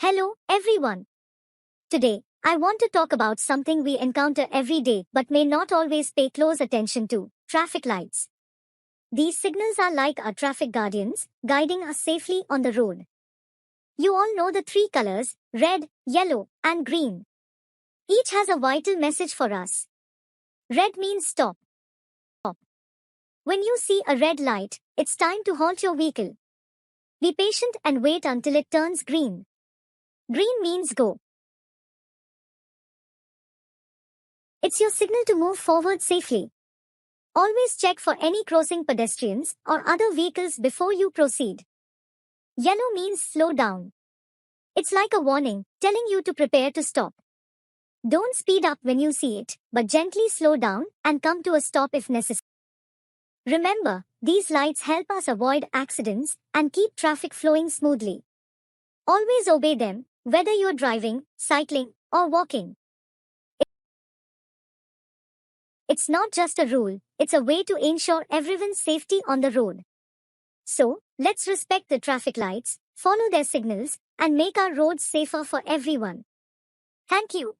Hello, everyone. Today, I want to talk about something we encounter every day but may not always pay close attention to traffic lights. These signals are like our traffic guardians, guiding us safely on the road. You all know the three colors red, yellow, and green. Each has a vital message for us. Red means stop. When you see a red light, it's time to halt your vehicle. Be patient and wait until it turns green. Green means go. It's your signal to move forward safely. Always check for any crossing pedestrians or other vehicles before you proceed. Yellow means slow down. It's like a warning, telling you to prepare to stop. Don't speed up when you see it, but gently slow down and come to a stop if necessary. Remember, these lights help us avoid accidents and keep traffic flowing smoothly. Always obey them, whether you're driving, cycling, or walking. It's not just a rule, it's a way to ensure everyone's safety on the road. So, let's respect the traffic lights, follow their signals, and make our roads safer for everyone. Thank you.